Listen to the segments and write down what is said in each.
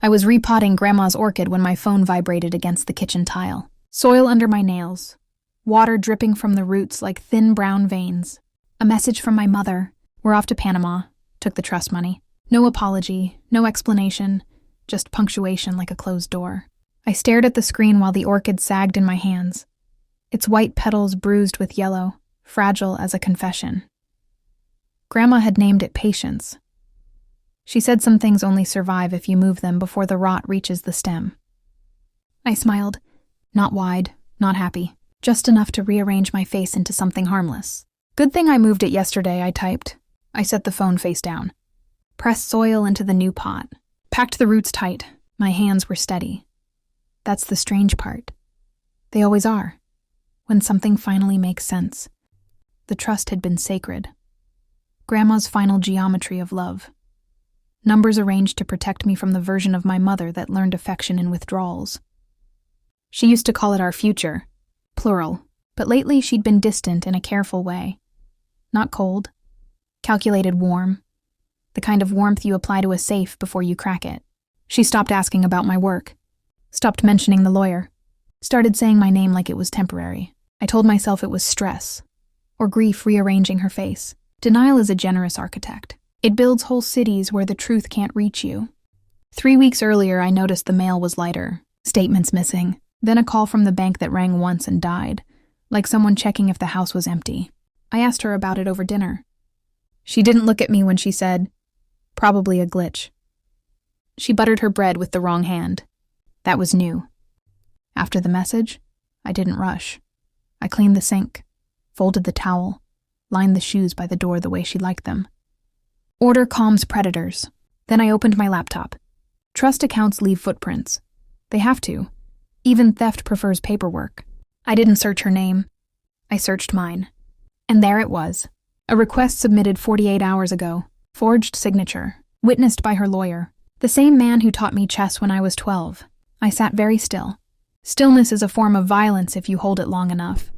I was repotting Grandma's orchid when my phone vibrated against the kitchen tile. Soil under my nails. Water dripping from the roots like thin brown veins. A message from my mother. We're off to Panama. Took the trust money. No apology, no explanation, just punctuation like a closed door. I stared at the screen while the orchid sagged in my hands. Its white petals bruised with yellow, fragile as a confession. Grandma had named it Patience. She said some things only survive if you move them before the rot reaches the stem. I smiled. Not wide, not happy. Just enough to rearrange my face into something harmless. Good thing I moved it yesterday, I typed. I set the phone face down. Pressed soil into the new pot. Packed the roots tight. My hands were steady. That's the strange part. They always are. When something finally makes sense. The trust had been sacred. Grandma's final geometry of love. Numbers arranged to protect me from the version of my mother that learned affection in withdrawals. She used to call it our future, plural, but lately she'd been distant in a careful way. Not cold, calculated warm, the kind of warmth you apply to a safe before you crack it. She stopped asking about my work, stopped mentioning the lawyer, started saying my name like it was temporary. I told myself it was stress, or grief rearranging her face. Denial is a generous architect. It builds whole cities where the truth can't reach you. 3 weeks earlier, I noticed the mail was lighter, statements missing, then a call from the bank that rang once and died, like someone checking if the house was empty. I asked her about it over dinner. She didn't look at me when she said, "Probably a glitch." She buttered her bread with the wrong hand. That was new. After the message, I didn't rush. I cleaned the sink, folded the towel, lined the shoes by the door the way she liked them. Order calms predators. Then I opened my laptop. Trust accounts leave footprints. They have to. Even theft prefers paperwork. I didn't search her name. I searched mine. And there it was. A request submitted 48 hours ago. Forged signature. Witnessed by her lawyer. The same man who taught me chess when I was 12. I sat very still. Stillness is a form of violence if you hold it long enough.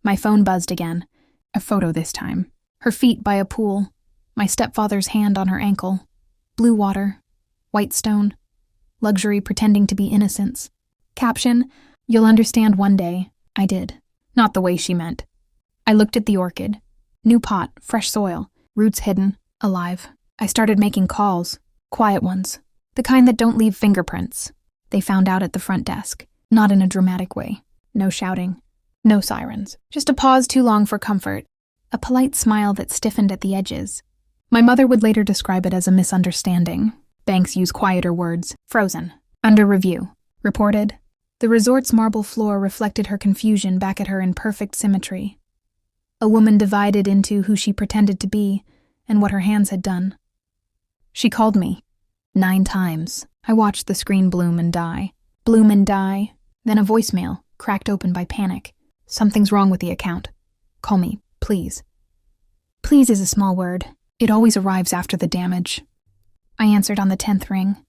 My phone buzzed again. A photo this time. Her feet by a pool. My stepfather's hand on her ankle. Blue water. White stone. Luxury pretending to be innocence. Caption, "You'll understand one day." I did. Not the way she meant. I looked at the orchid. New pot, fresh soil. Roots hidden, alive. I started making calls. Quiet ones. The kind that don't leave fingerprints. They found out at the front desk. Not in a dramatic way. No shouting. No sirens. Just a pause too long for comfort. A polite smile that stiffened at the edges. My mother would later describe it as a misunderstanding. Banks use quieter words. Frozen. Under review. Reported. The resort's marble floor reflected her confusion back at her in perfect symmetry. A woman divided into who she pretended to be and what her hands had done. She called me. 9 times. I watched the screen bloom and die. Bloom and die. Then a voicemail, cracked open by panic. "Something's wrong with the account. Call me, please." Please is a small word. It always arrives after the damage. I answered on the 10th ring.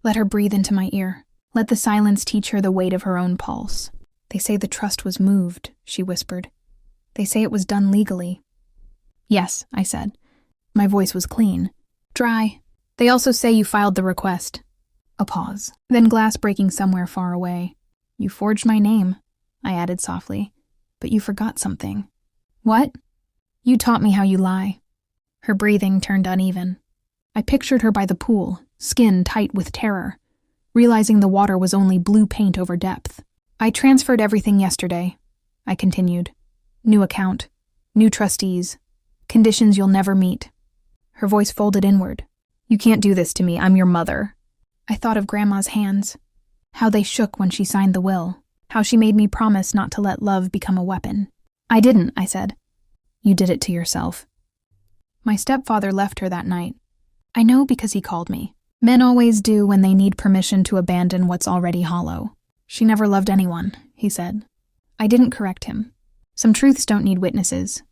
Let her breathe into my ear. Let the silence teach her the weight of her own pulse. "They say the trust was moved," she whispered. "They say it was done legally." "Yes," I said. My voice was clean. Dry. "They also say you filed the request." A pause. Then glass breaking somewhere far away. "You forged my name," I added softly. "But you forgot something." "What?" "You taught me how you lie." Her breathing turned uneven. I pictured her by the pool, skin tight with terror, realizing the water was only blue paint over depth. "I transferred everything yesterday," I continued. "New account, new trustees, conditions you'll never meet." Her voice folded inward. "You can't do this to me, I'm your mother." I thought of Grandma's hands, how they shook when she signed the will, how she made me promise not to let love become a weapon. "I didn't," I said. "You did it to yourself." My stepfather left her that night. I know because he called me. Men always do when they need permission to abandon what's already hollow. "She never loved anyone," he said. I didn't correct him. Some truths don't need witnesses.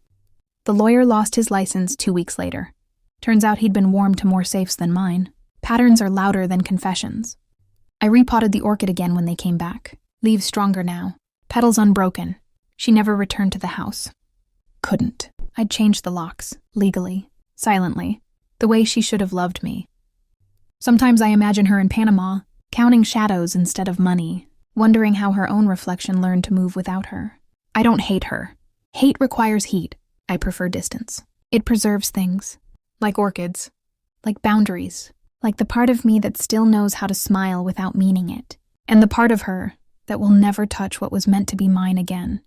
The lawyer lost his license 2 weeks later. Turns out he'd been warm to more safes than mine. Patterns are louder than confessions. I repotted the orchid again when they came back. Leaves stronger now. Petals unbroken. She never returned to the house. Couldn't. I'd changed the locks, legally, silently, the way she should have loved me. Sometimes I imagine her in Panama, counting shadows instead of money, wondering how her own reflection learned to move without her. I don't hate her. Hate requires heat. I prefer distance. It preserves things. Like orchids. Like boundaries. Like the part of me that still knows how to smile without meaning it. And the part of her that will never touch what was meant to be mine again.